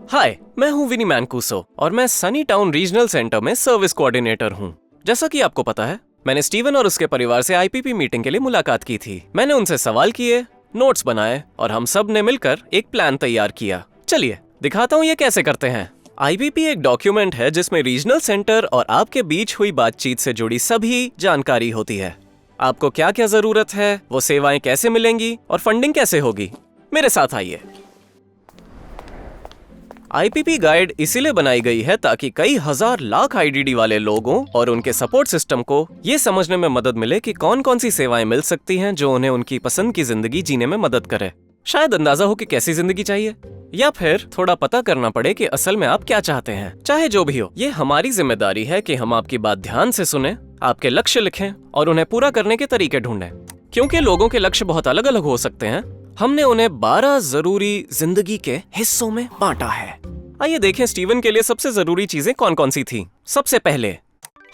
हाय, मैं हूँ विनी मैनकूसो और मैं सनी टाउन रीजनल सेंटर में सर्विस कोऑर्डिनेटर हूँ। जैसा कि आपको पता है, मैंने स्टीवन और उसके परिवार से आईपीपी मीटिंग के लिए मुलाकात की थी। मैंने उनसे सवाल किए, नोट्स बनाए और हम सब ने मिलकर एक प्लान तैयार किया। चलिए दिखाता हूँ ये कैसे करते हैं। आईपीपी एक डॉक्यूमेंट है जिसमें रीजनल सेंटर और आपके बीच हुई बातचीत से जुड़ी सभी जानकारी होती है। आपको क्या क्या जरूरत है, वो सेवाएं कैसे मिलेंगी और फंडिंग कैसे होगी। मेरे साथ आइए। आईपीपी गाइड इसीलिए बनाई गई है ताकि कई हजार लाख आईडीडी वाले लोगों और उनके सपोर्ट सिस्टम को ये समझने में मदद मिले कि कौन कौन सी सेवाएं मिल सकती हैं जो उन्हें उनकी पसंद की जिंदगी जीने में मदद करे। शायद अंदाजा हो कि कैसी जिंदगी चाहिए, या फिर थोड़ा पता करना पड़े कि असल में आप क्या चाहते हैं। चाहे जो भी हो, ये हमारी जिम्मेदारी है कि हम आपकी बात ध्यान से सुने, आपके लक्ष्य लिखें और उन्हें पूरा करने के तरीके ढूंढें। क्योंकि लोगों के लक्ष्य बहुत अलग अलग हो सकते हैं, हमने उन्हें 12 जरूरी जिंदगी के हिस्सों में बांटा है। आइए देखें स्टीवन के लिए सबसे जरूरी चीजें कौन कौन सी थी। सबसे पहले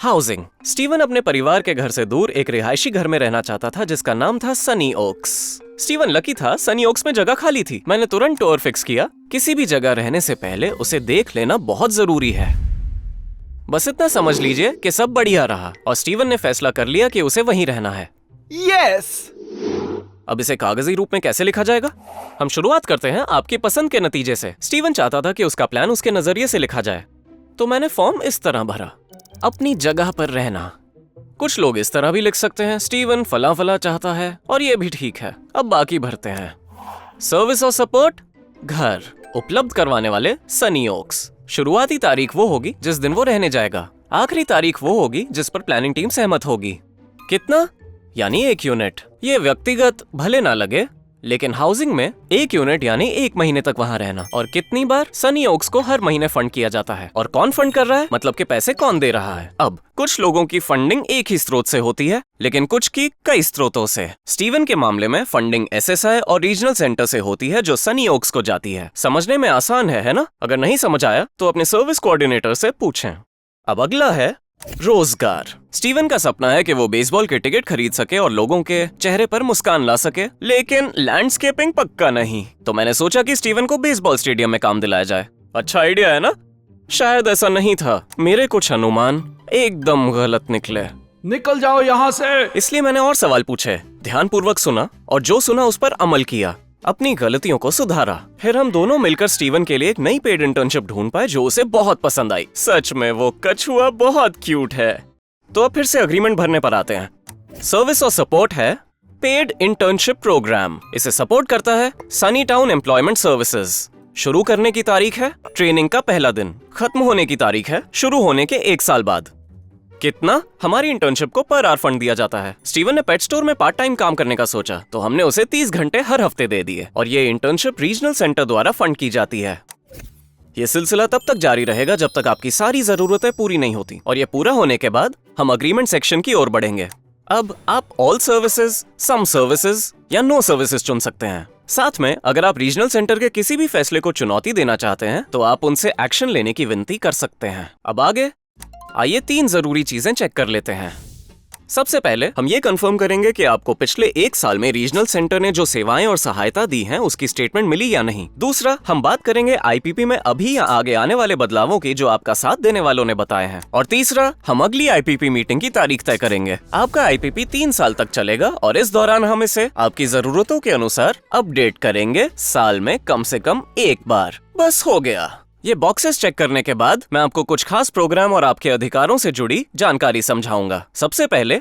हाउसिंग। स्टीवन अपने परिवार के घर से दूर एक रिहायशी घर में रहना चाहता था जिसका नाम था सनी ओक्स। स्टीवन लकी था, सनी ओक्स में जगह खाली थी। मैंने तुरंत टूर फिक्स किया। किसी भी जगह रहने से पहले उसे देख लेना बहुत जरूरी है। बस इतना समझ लीजिए कि सब बढ़िया रहा और स्टीवन ने फैसला कर लिया कि उसे वहीं रहना है। यस। अब इसे कागजी रूप में कैसे लिखा जाएगा? हम शुरुआत करते हैं आपकी पसंद के नतीजे से। स्टीवन चाहता था कि उसका प्लान उसके नजरिए से लिखा जाए, तो मैंने फॉर्म इस तरह भरा, अपनी जगह पर रहना। कुछ लोग इस तरह भी लिख सकते हैं, स्टीवन फला फला चाहता है, और ये भी ठीक है। अब बाकी भरते हैं। सर्विस और सपोर्ट, घर उपलब्ध करवाने वाले सनी ओक्स। शुरुआती तारीख वो होगी जिस दिन वो रहने जाएगा। आखिरी तारीख वो होगी जिस पर प्लानिंग टीम सहमत होगी। कितना? यानी 1 यूनिट। ये व्यक्तिगत भले ना लगे, लेकिन हाउसिंग में 1 यूनिट यानी 1 महीने तक वहाँ रहना। और कितनी बार? सनी ओक्स को हर महीने फंड किया जाता है। और कौन फंड कर रहा है, मतलब कि पैसे कौन दे रहा है। अब कुछ लोगों की फंडिंग एक ही स्रोत से होती है, लेकिन कुछ की कई स्रोतों से। स्टीवन के मामले में फंडिंग एसएसआई और रीजनल सेंटर से होती है जो सनी ओक्स को जाती है। समझने में आसान है ना? अगर नहीं समझ आया तो अपने सर्विस कोऑर्डिनेटर से पूछें। अब अगला है रोजगार। स्टीवन का सपना है कि वो बेसबॉल के टिकट खरीद सके और लोगों के चेहरे पर मुस्कान ला सके, लेकिन लैंडस्केपिंग पक्का नहीं। तो मैंने सोचा कि स्टीवन को बेसबॉल स्टेडियम में काम दिलाया जाए। अच्छा आइडिया है ना? शायद ऐसा नहीं था। मेरे कुछ अनुमान एकदम गलत निकले। निकल जाओ यहाँ से। इसलिए मैंने और सवाल पूछे, ध्यानपूर्वक सुना और जो सुना उस पर अमल किया, अपनी गलतियों को सुधारा। फिर हम दोनों मिलकर स्टीवन के लिए एक नई पेड इंटर्नशिप ढूंढ पाए जो उसे बहुत पसंद आई। सच में वो कछुआ बहुत क्यूट है। तो अब फिर से अग्रीमेंट भरने पर आते हैं। सर्विस और सपोर्ट है पेड इंटर्नशिप प्रोग्राम। इसे सपोर्ट करता है सनी टाउन एम्प्लॉयमेंट सर्विसेज। शुरू करने की तारीख है ट्रेनिंग का पहला दिन। खत्म होने की तारीख है शुरू होने के 1 साल बाद। कितना? हमारी इंटर्नशिप को पर आवर फंड दिया जाता है। स्टीवन ने पेट स्टोर में पार्ट टाइम काम करने का सोचा, तो हमने उसे 30 घंटे हर हफ्ते दे दिए। और ये इंटर्नशिप रीजनल सेंटर द्वारा फंड की जाती है। ये सिलसिला तब तक जारी रहेगा जब तक आपकी सारी जरूरतें पूरी नहीं होती, और ये पूरा होने के बाद हम अग्रीमेंट सेक्शन की ओर बढ़ेंगे। अब आप ऑल सर्विसेज, सम सर्विसेज या नो सर्विसेज चुन सकते हैं। साथ में अगर आप रीजनल सेंटर के किसी भी फैसले को चुनौती देना चाहते हैं तो आप उनसे एक्शन लेने की विनती कर सकते हैं। अब आगे आइए 3 जरूरी चीजें चेक कर लेते हैं। सबसे पहले हम ये कंफर्म करेंगे कि आपको पिछले 1 साल में रीजनल सेंटर ने जो सेवाएं और सहायता दी हैं उसकी स्टेटमेंट मिली या नहीं। दूसरा, हम बात करेंगे आईपीपी में अभी या आगे आने वाले बदलावों की जो आपका साथ देने वालों ने बताए हैं। और तीसरा, हम अगली आईपीपी मीटिंग की तारीख तय करेंगे। आपका आईपीपी 3 साल तक चलेगा और इस दौरान हम इसे आपकी जरूरतों के अनुसार अपडेट करेंगे, साल में कम से कम 1 बार। बस हो गया। ये बॉक्सेस चेक करने के बाद मैं आपको कुछ खास प्रोग्राम और आपके अधिकारों से जुड़ी जानकारी समझाऊंगा। सबसे पहले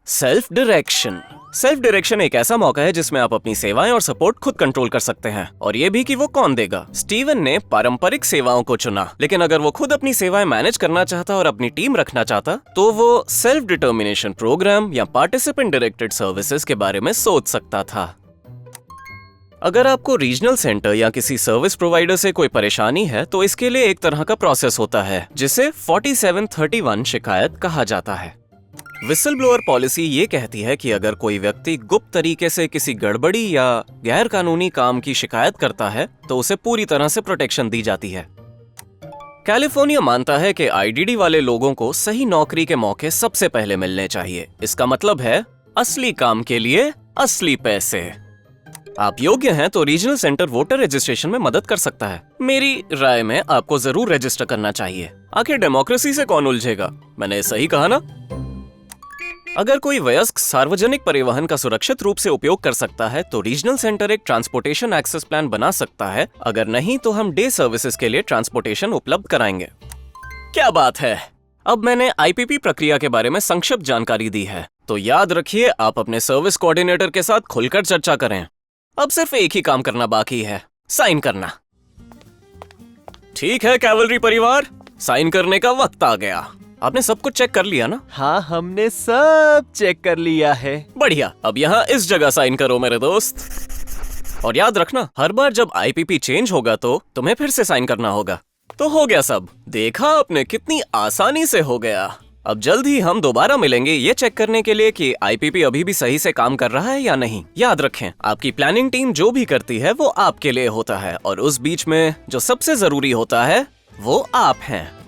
सेल्फ डायरेक्शन। सेल्फ डायरेक्शन एक ऐसा मौका है जिसमें आप अपनी सेवाएं और सपोर्ट खुद कंट्रोल कर सकते हैं, और ये भी कि वो कौन देगा। स्टीवन ने पारंपरिक सेवाओं को चुना, लेकिन अगर वो खुद अपनी सेवाएं मैनेज करना चाहता और अपनी टीम रखना चाहता तो वो सेल्फ डिटर्मिनेशन प्रोग्राम या पार्टिसिपेंट डायरेक्टेड सर्विसेज के बारे में सोच सकता था। अगर आपको रीजनल सेंटर या किसी सर्विस प्रोवाइडर से कोई परेशानी है तो इसके लिए एक तरह का प्रोसेस होता है जिसे 4731 शिकायत कहा जाता है। विसल ब्लोअर पॉलिसी ये कहती है कि अगर कोई व्यक्ति गुप्त तरीके से किसी गड़बड़ी या गैर कानूनी काम की शिकायत करता है तो उसे पूरी तरह से प्रोटेक्शन दी जाती है। कैलिफोर्निया मानता है कि आईडीडी वाले लोगों को सही नौकरी के मौके सबसे पहले मिलने चाहिए। इसका मतलब है असली काम के लिए असली पैसे। आप योग्य हैं तो रीजनल सेंटर वोटर रजिस्ट्रेशन में मदद कर सकता है। मेरी राय में आपको जरूर रजिस्टर करना चाहिए। आखिर डेमोक्रेसी से कौन उलझेगा, मैंने सही कहा ना? अगर कोई वयस्क सार्वजनिक परिवहन का सुरक्षित रूप से उपयोग कर सकता है तो रीजनल सेंटर एक ट्रांसपोर्टेशन एक्सेस प्लान बना सकता है। अगर नहीं तो हम डे सर्विसेज के लिए ट्रांसपोर्टेशन उपलब्ध कराएंगे। क्या बात है। अब मैंने आईपीपी प्रक्रिया के बारे में संक्षिप्त जानकारी दी है, तो याद रखिए आप अपने सर्विस कोऑर्डिनेटर के साथ खुलकर चर्चा करें। अब सिर्फ एक ही काम करना बाकी है, साइन करना। ठीक है कैवलरी परिवार, साइन करने का वक्त आ गया। आपने सब कुछ चेक कर लिया ना? हाँ, हमने सब चेक कर लिया है। बढ़िया, अब यहाँ इस जगह साइन करो मेरे दोस्त। और याद रखना, हर बार जब आईपीपी चेंज होगा तो तुम्हें फिर से साइन करना होगा। तो हो गया सब। देखा आपने, कितनी आसानी से हो गया। अब जल्द ही हम दोबारा मिलेंगे ये चेक करने के लिए कि आईपीपी अभी भी सही से काम कर रहा है या नहीं। याद रखें, आपकी प्लानिंग टीम जो भी करती है वो आपके लिए होता है, और उस बीच में जो सबसे जरूरी होता है वो आप हैं।